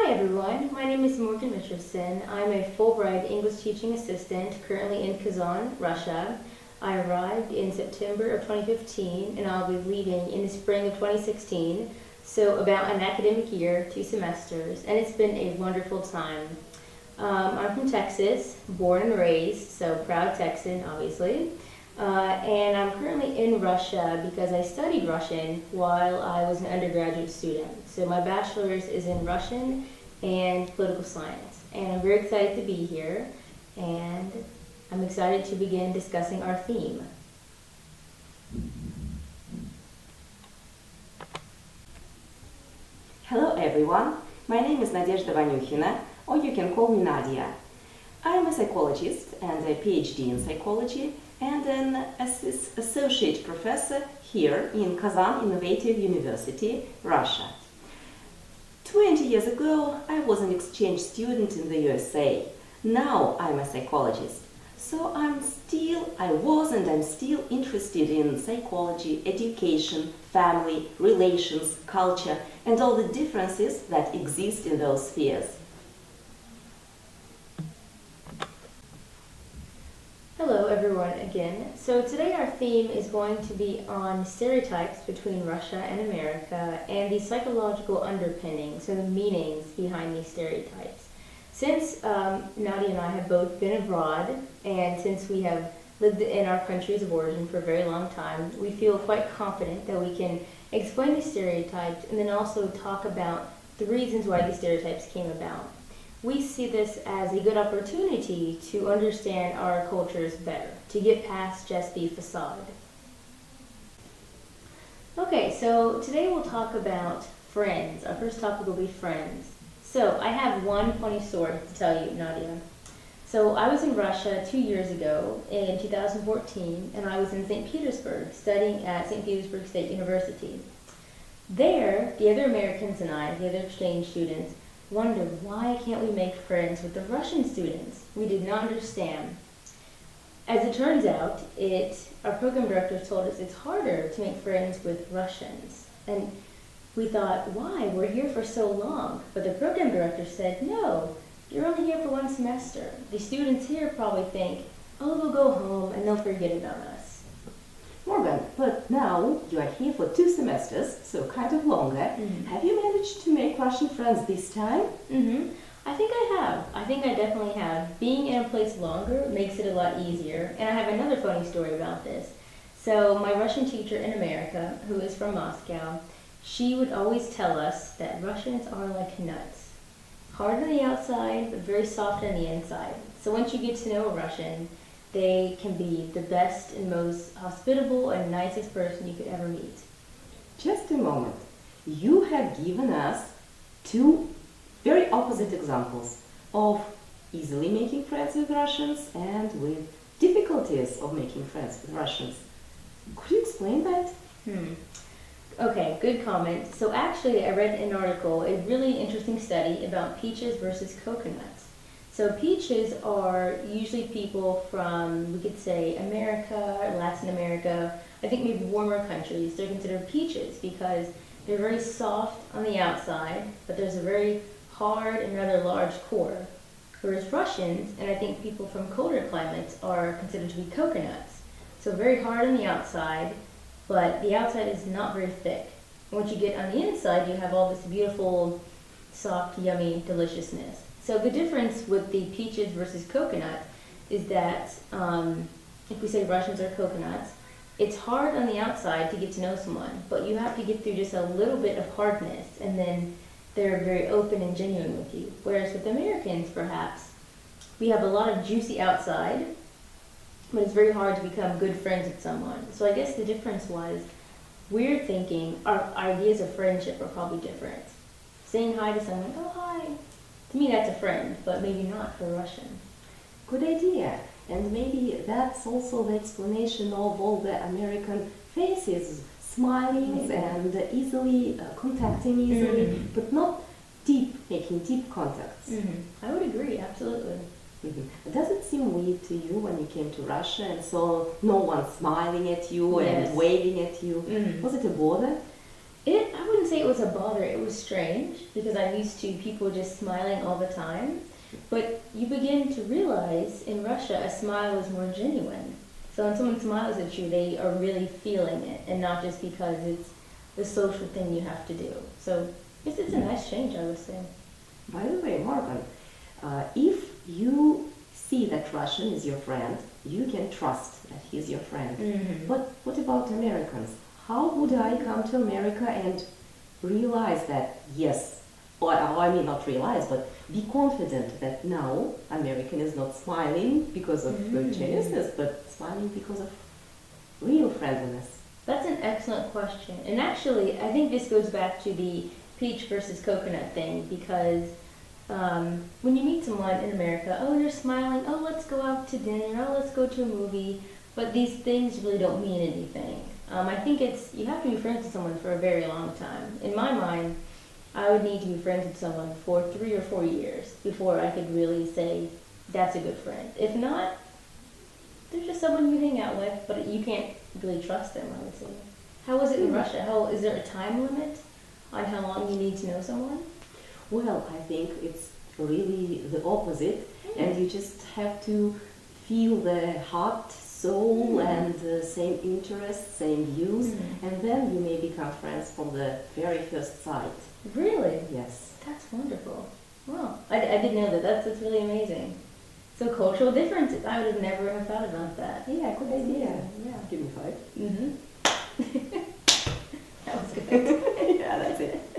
Hi everyone, my name is Morgan Richardson. I'm a Fulbright English teaching assistant currently in Kazan, Russia. I arrived in September of 2015 and I'll be leaving in the spring of 2016, so about an academic year, 2 semesters, and it's been a wonderful time. I'm from Texas, born and raised, so proud Texan obviously. And I'm currently in Russia because I studied Russian while I was an undergraduate student. So my bachelor's is in Russian and political science. And I'm very excited to be here, and I'm excited to begin discussing our theme. Hello everyone, my name is Nadia, or you can call me Nadia. I am a psychologist and a PhD in psychology and an associate professor here in Kazan Innovative University, Russia. 20 years ago, I was an exchange student in the USA. Now I'm a psychologist. So I'm still interested in psychology, education, family, relations, culture, and all the differences that exist in those spheres. Hello everyone again. So today our theme is going to be on stereotypes between Russia and America and the psychological underpinnings and the meanings behind these stereotypes. Since Nadia and I have both been abroad, and since we have lived in our countries of origin for a very long time, we feel quite confident that we can explain these stereotypes and then also talk about the reasons why these stereotypes came about. We see this as a good opportunity to understand our cultures better, to get past just the facade. Okay, so today we'll talk about friends. Our first topic will be friends. So I have one funny story to tell you, Nadia. So I was in Russia 2 years ago in 2014, and I was in St. Petersburg studying at St. Petersburg State University. There, the other Americans and I, the other exchange students, wondered why can't we make friends with the Russian students? We did not understand. As it turns out, our program director told us it's harder to make friends with Russians. And we thought, why? We're here for so long. But the program director said, no, you're only here for 1 semester. The students here probably think, oh, they'll go home and they'll forget about us. Morgan, but now you are here for 2 semesters, so kind of longer. Have you managed to make Russian friends this time? I think I have. I think I definitely have. Being in a place longer makes it a lot easier. And I have another funny story about this. So my Russian teacher in America, who is from Moscow, she would always tell us that Russians are like nuts. Hard on the outside, but very soft on the inside. So once you get to know a Russian, they can be the best and most hospitable and nicest person you could ever meet. Just a moment. You have given us 2 very opposite examples of easily making friends with Russians and with difficulties of making friends with Russians. Could you explain that? Okay, good comment. So actually I read an article, a really interesting study about peaches versus coconuts. So peaches are usually people from, we could say, America or Latin America, I think maybe warmer countries. They're considered peaches because they're very soft on the outside, but there's a very hard and rather large core. Whereas Russians, and I think people from colder climates, are considered to be coconuts. So very hard on the outside, but the outside is not very thick. Once you get on the inside, you have all this beautiful, soft, yummy deliciousness. So the difference with the peaches versus coconut is that if we say Russians are coconuts, it's hard on the outside to get to know someone, but you have to get through just a little bit of hardness, and then they're very open and genuine with you. Whereas with Americans, perhaps, we have a lot of juicy outside, but it's very hard to become good friends with someone. So I guess the difference was we're thinking our ideas of friendship are probably different. Saying hi to someone, oh hi. To me that's a friend, but maybe not for a Russian. Good idea. And maybe that's also the explanation of all the American faces, smiling and easily contacting easily, but not making deep contacts. I would agree, absolutely. Does it seem weird to you when you came to Russia and saw no one smiling at you Yes. and waving at you? Was it a bother? I wouldn't say it was a bother. It was strange because I'm used to people just smiling all the time. But you begin to realize in Russia, a smile is more genuine. So when someone smiles at you, they are really feeling it, and not just because it's the social thing you have to do. So it's a nice change, I would say. By the way, Morgan, if you see that Russian is your friend, you can trust that he's your friend. Mm-hmm. But what about Americans? How would I come to America and realize that, yes, or I mean not realize, but be confident that now American is not smiling because of Chineseness, but smiling because of real friendliness? That's an excellent question. And actually, I think this goes back to the peach versus coconut thing because when you meet someone in America, oh, you're smiling, oh, let's go out to dinner, oh, let's go to a movie, but these things really don't mean anything. I think you have to be friends with someone for a very long time. In my mind, I would need to be friends with someone for 3 or 4 years before I could really say that's a good friend. If not, they're just someone you hang out with, but you can't really trust them, I would say. How is it in Russia? Is there a time limit on how long you need to know someone? Well, I think it's really the opposite, and you just have to feel the heart, soul, and the same interests, same views, and then you may become friends from the very first sight. Really? Yes. That's wonderful. Wow, I didn't know that. That's really amazing. So cultural differences. I would have never have thought about that. Yeah, good idea. Yeah. Give me 5. Mm-hmm. That was good. Yeah, that's it.